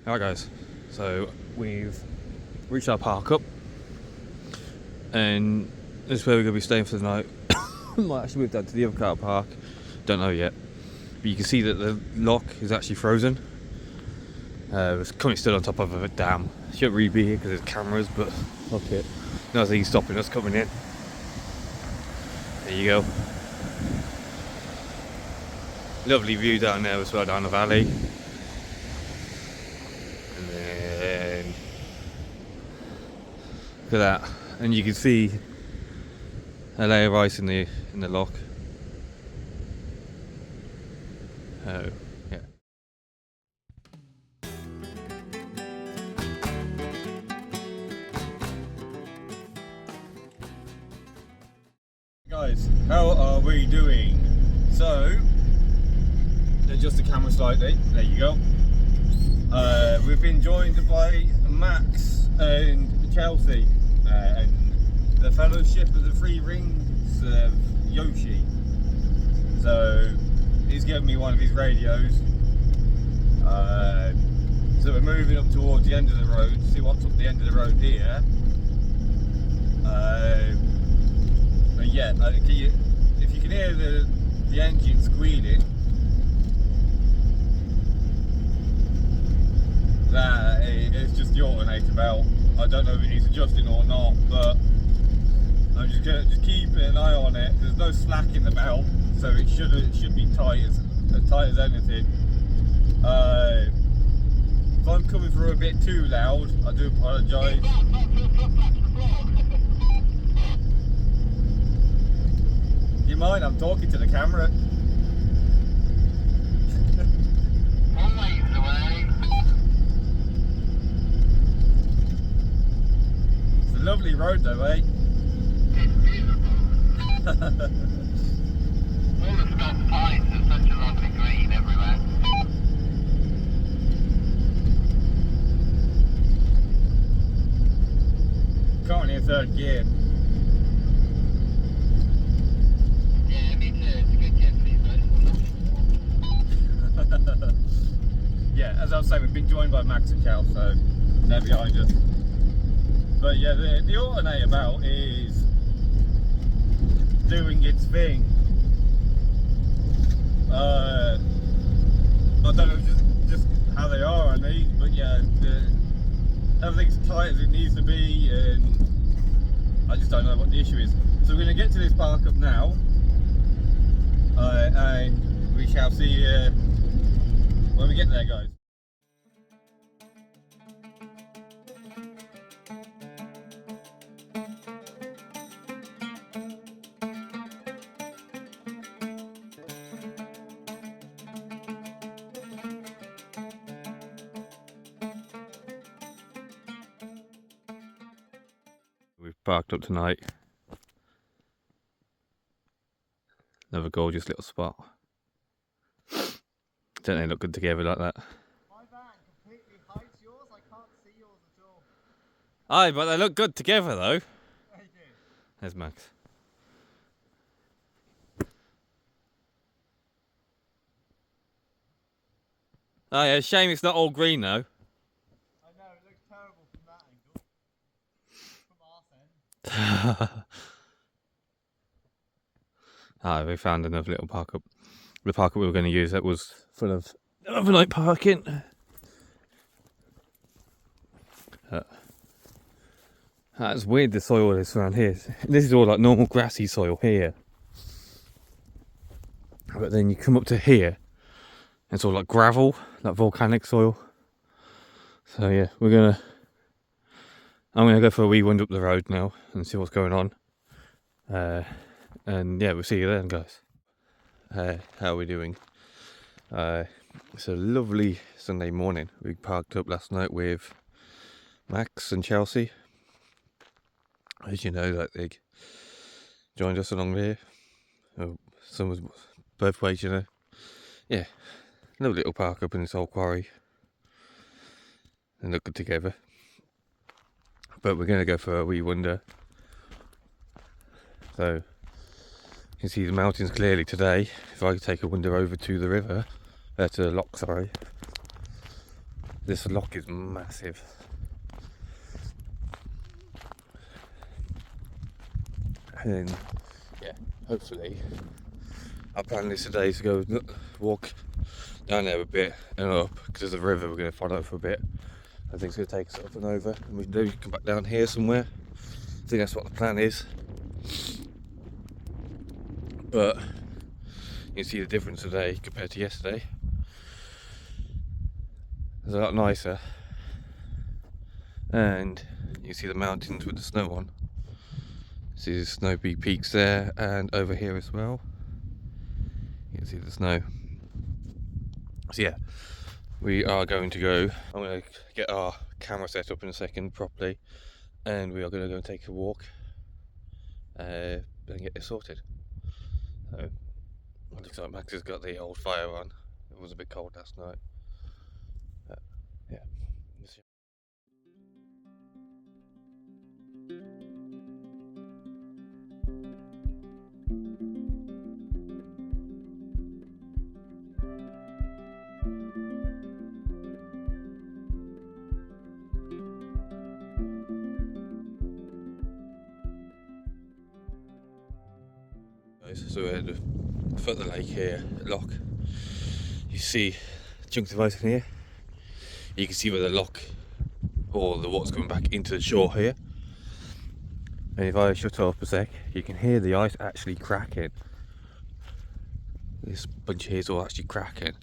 Alright guys, so we've reached our park up and this is where we're going to be staying for the night. Might actually move down to the other car park, don't know yet, but you can see that the lock is actually frozen. It's currently still on top of a dam. Shouldn't really be here because there's cameras, but look it. Nothing stopping us coming in. There you go. Lovely view down there as well, down the valley. And then look at that, and you can see a layer of ice in the lock. Oh, yeah. Guys, how are we doing? So, adjust the camera slightly. There you go. We've been joined by Max and Chelsea and the Fellowship of the Three Rings of Yoshi. So he's given me one of his radios. So we're moving up towards the end of the road. See what's up the end of the road here. But yeah, if you can hear the engine squealing, that it's just the alternator belt. I don't know if it needs adjusting or not, but I'm just gonna keep an eye on it. There's no slack in the belt, so it should be tight as anything. If I'm coming through a bit too loud, I do apologise. You mind? I'm talking to the camera. It's a lovely road though, eh? It's beautiful. All the stop pines are such a lovely green everywhere. Currently in third gear. Yeah, me too. It's a good get for these guys. Yeah, as I was saying, we've been joined by Max and Cal, so they're behind us. But yeah, the alternator belt is doing its thing. I don't know just how they are on these, but yeah, everything's tight as it needs to be, and I just don't know what the issue is. So we're going to get to this park up now, and we shall see you when we get there, guys. We've parked up tonight. Another gorgeous little spot. Don't they look good together like that? My van completely hides yours. I can't see yours at all. Aye, but they look good together though. They do. There's Max. Oh yeah, shame it's not all green though. I know, it looks terrible from that angle. From our end. Ah, we found another little park up. The park up we were going to use that was full of overnight parking. That's weird, the soil is around here. This is all like normal grassy soil here. But then you come up to here, it's all like gravel, like volcanic soil. So yeah, I'm gonna go for a wee wander up the road now and see what's going on. And yeah, we'll see you then, guys. How are we doing? It's a lovely Sunday morning. We parked up last night with Max and Chelsea. As you know, like they joined us along there. Some was both ways, you know. Yeah, lovely little park up in this old quarry. And look good together. But we're going to go for a wee wander. So you can see the mountains clearly today. If I take a wander over to the river, to the lock, sorry. This lock is massive. And yeah, hopefully our plan is today to go walk down there a bit and up, because there's a river we're going to follow for a bit. I think it's going to take us up and over, and we can come back down here somewhere. I think that's what the plan is. But you can see the difference today compared to yesterday. It's a lot nicer, and you can see the mountains with the snow on. See the snowy peaks there, and over here as well. You can see the snow. So yeah, we are going to go. I'm going to get our camera set up in a second properly, and we are going to go and take a walk and get this sorted. So it looks like Max has got the old fire on. It was a bit cold last night. Yeah. So we're at the foot of the lake here, lock. You see chunks of ice in here. You can see where the lock or the water's coming back into the shore here. And if I shut off a sec, you can hear the ice actually cracking. This bunch here is all actually cracking.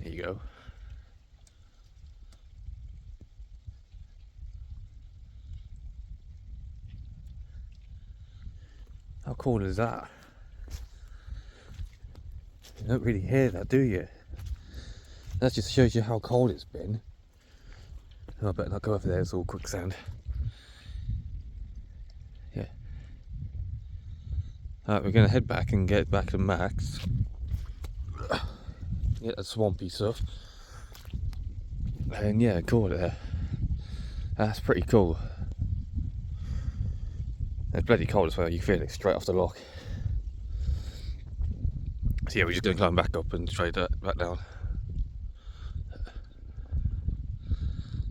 There you go. How cool is that? You don't really hear that, do you? That just shows you how cold it's been. Oh, I better not go over there, it's all quicksand. Yeah. Alright, we're going to head back and get back to Max. Get the swampy stuff. And yeah, call it there. That's pretty cool. It's bloody cold as well, you feel it straight off the lock. So yeah, we're just going to climb back up and straight back down.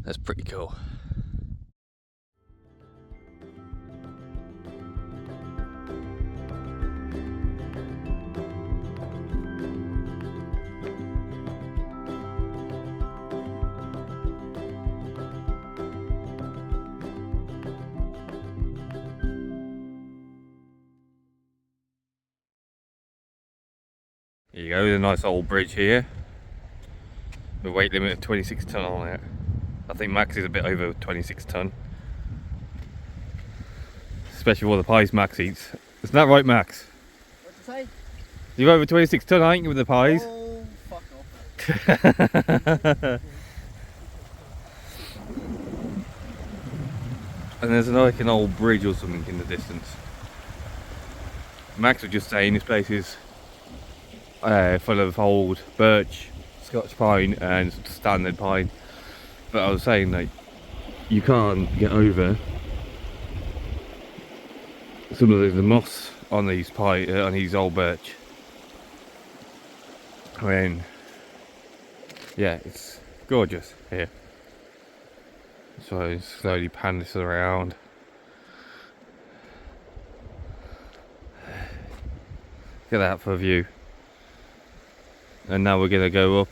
That's pretty cool. There you go, there's a nice old bridge here. The weight limit of 26 tonne on it. I think Max is a bit over 26 tonne. Especially with all the pies Max eats. Isn't that right, Max? What'd you say? You're over 26 tonne, ain't you, with the pies? Oh, fuck off. And there's like an old bridge or something in the distance. Max was just saying this place is full of old birch, Scotch pine and standard pine. But I was saying that you can't get over some of the moss on these on these old birch. I mean, yeah, it's gorgeous here. So I slowly pan this around. Get that for a view. And now we're going to go up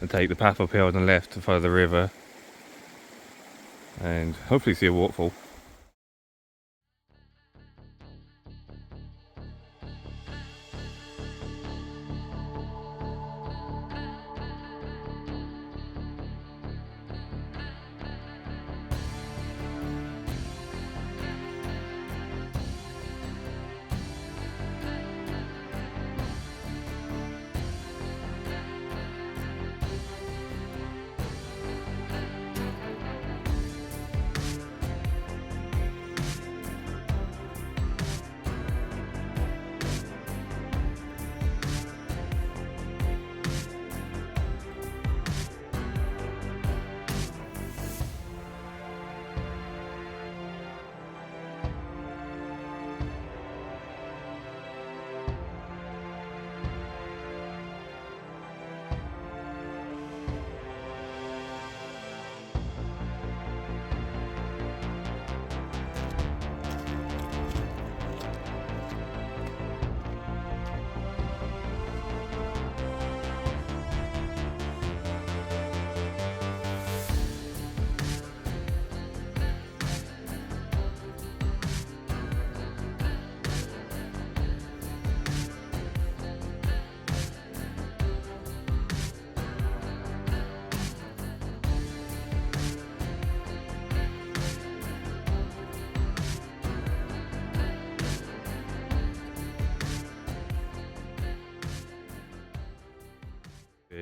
and take the path up here on the left to follow the river and hopefully see a waterfall.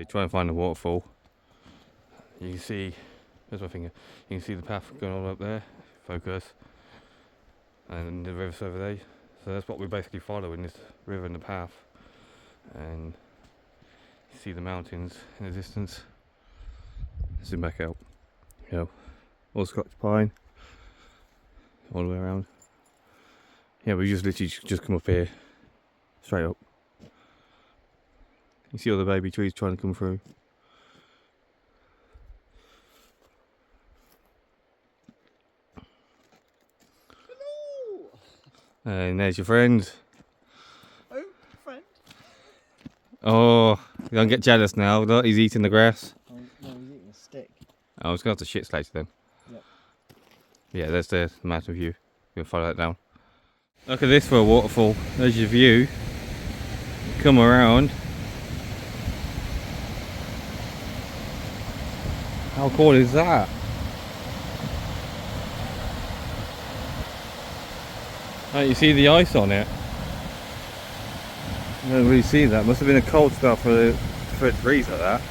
Try and find a waterfall. You can see, there's my finger, you can see the path going all up there, focus, and the river's over there. So that's what we're basically following, this river and the path. And you see the mountains in the distance. Zoom back out. You know, all Scotch pine, all the way around. Yeah, we just literally just come up here, straight up. You see all the baby trees trying to come through. Hello! And there's your friend. Oh, friend. Oh, don't get jealous now. Look, he's eating the grass. Oh, no, he's eating a stick. I was going to have to shit later then. Yep. Yeah, there's the mountain view. We'll follow that down. Look at this for a waterfall. There's your view. Come around. How cool is that? Oh, you see the ice on it? I don't really see that. Must have been a cold spell for it to freeze like that.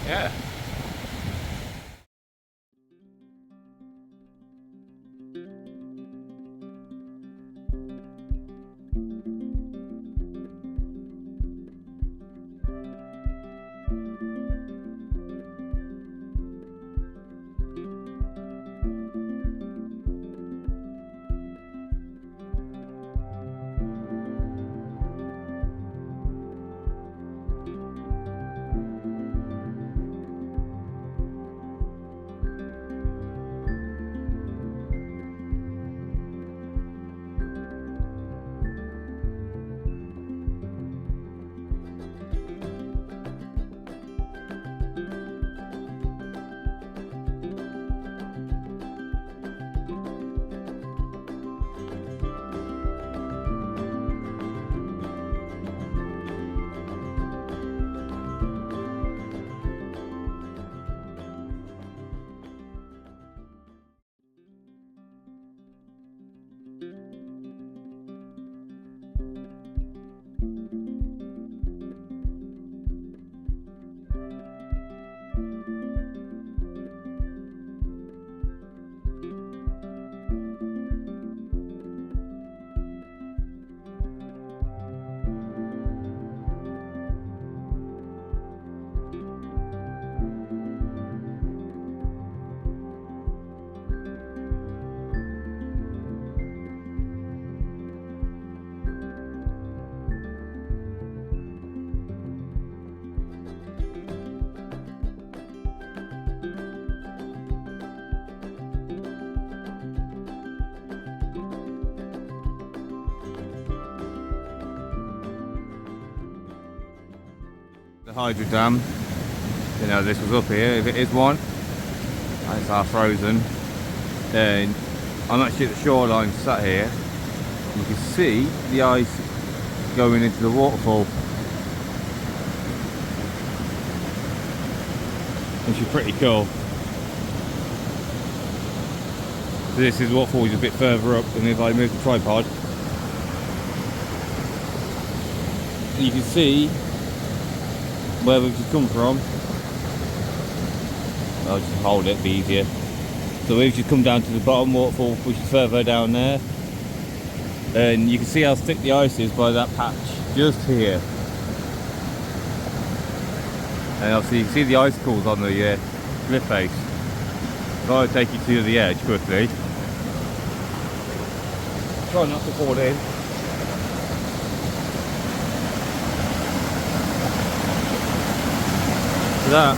Yeah. The hydro dam, you know, this was up here, if it is one, and it's half frozen. Then I'm actually at the shoreline sat here. You can see the ice going into the waterfall, which is pretty cool. So this is waterfall is a bit further up, and if I move the tripod, you can see where we've just come from. I'll just hold it, be easier. So we've just come down to the bottom waterfall, which is further down there. And you can see how thick the ice is by that patch just here. And obviously you can see the icicles on the cliff face. If I take you to the edge quickly. Try not to fall in. That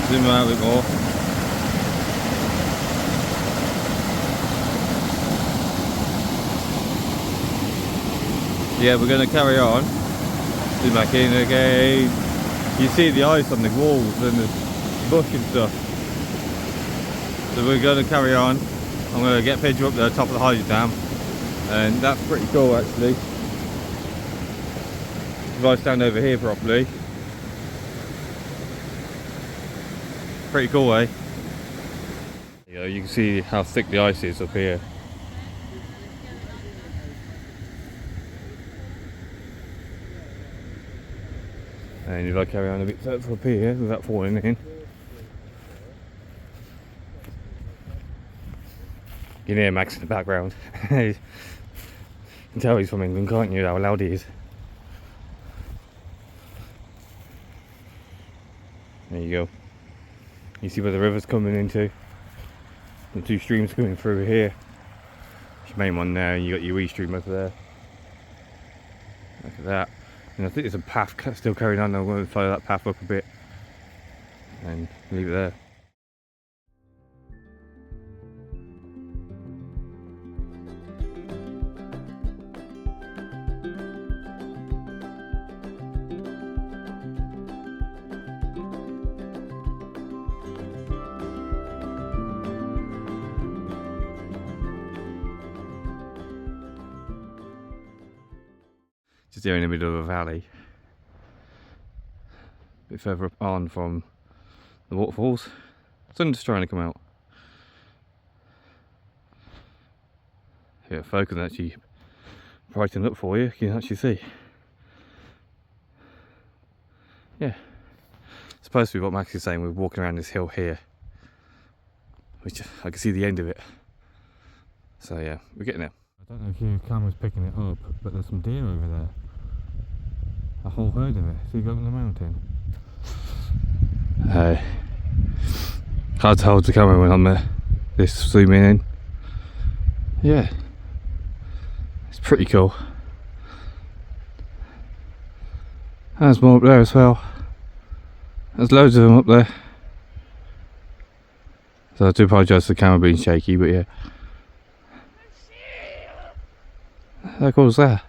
zoom out a bit more. Yeah, we're going to carry on. Zoom back in again. You see the ice on the walls and the bush and stuff. So we're going to carry on. I'm going to get a picture up there, top of the hydro dam, and that's pretty cool actually. If I stand over here properly. Pretty cool, eh? Yeah, you can see how thick the ice is up here. And if I carry on a bit further up here without falling in, you can hear Max in the background. You can tell he's from England, can't you, how loud he is. There you go. You see where the river's coming into? The two streams coming through here. Your main one there, and you got your wee stream over there. Look at that. And I think there's a path still carrying on. I'm going to follow that path up a bit and leave it there. Just here in the middle of a valley, a bit further up on from the waterfalls. Sun's just trying to come out. Here, focus actually brighten up for you. You can actually see. Yeah, supposed to be what Max is saying. We're walking around this hill here, which I can see the end of it. So yeah, we're getting there. I don't know if your camera's picking it up, but there's some deer over there. A whole herd of it. See, go up the mountain. Hard to hold the camera when I'm there. This zooming in. Yeah, it's pretty cool. There's more up there as well. There's loads of them up there. So I do apologise for the camera being shaky, but yeah. How cool is that?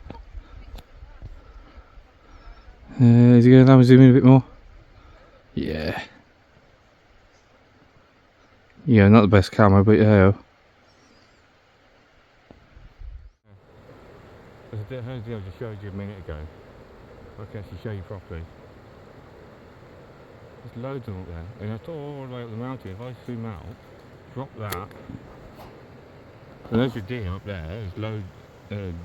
Is he going to allow me to zoom in a bit more? Yeah. Yeah, not the best camera, but yeah. There's a bit of I just showed you a minute ago. I can actually show you properly. There's loads of them up there, and I thought all the way up the mountain. If I zoom out, drop that, and there's your deer up there. There's loads.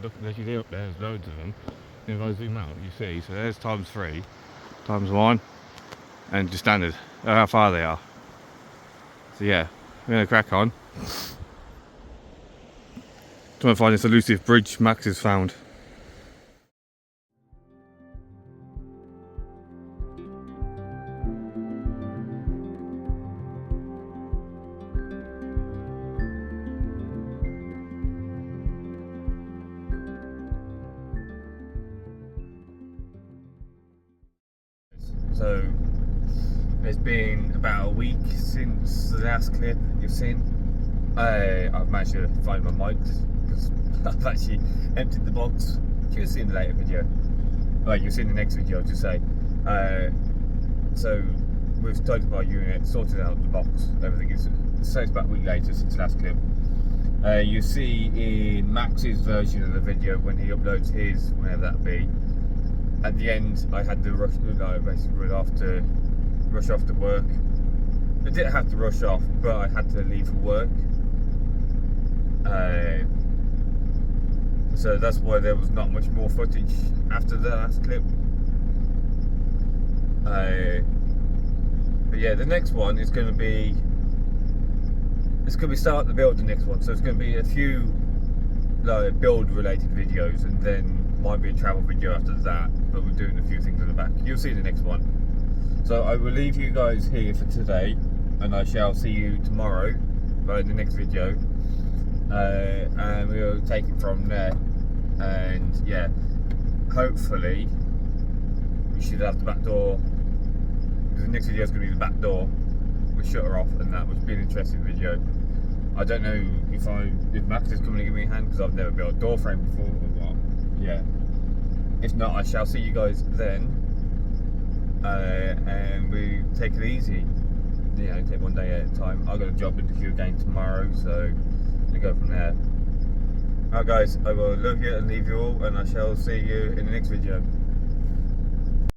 Look, there's your deer up there. There's loads of them. And if I zoom out, you see. So there's times 3, times 1, and just standard. How far they are. So yeah, we're gonna crack on. Trying to find this elusive bridge Max has found. So it's been about a week since the last clip you've seen. I've managed to find my mics because I've actually emptied the box. You'll see in the later video. Right, you'll see in the next video, to say. So we've started our unit, sorted out the box, everything is. So it's about a week later since the last clip. You see in Max's version of the video when he uploads his, whenever that be. At the end, I had to rush, basically rush off to work. I didn't have to rush off, but I had to leave for work. So that's why there was not much more footage after the last clip. But yeah, the next one is going to be. It's going to be starting to build the next one, so it's going to be a few build-related videos, and then might be a travel video after that. But we're doing a few things in the back. You'll see the next one. So I will leave you guys here for today, and I shall see you tomorrow, in the next video, and we'll take it from there. And yeah, hopefully we should have the back door, because the next video is going to be the back door with shutter off, and that would be an interesting video. I don't know if Max is coming to give me a hand, because I've never built a door frame before or what. Yeah. If not, I shall see you guys then, and we take it easy. You know, take one day at a time. I've got a job interview again tomorrow, so we go from there. Alright guys, I will love you and leave you all, and I shall see you in the next video.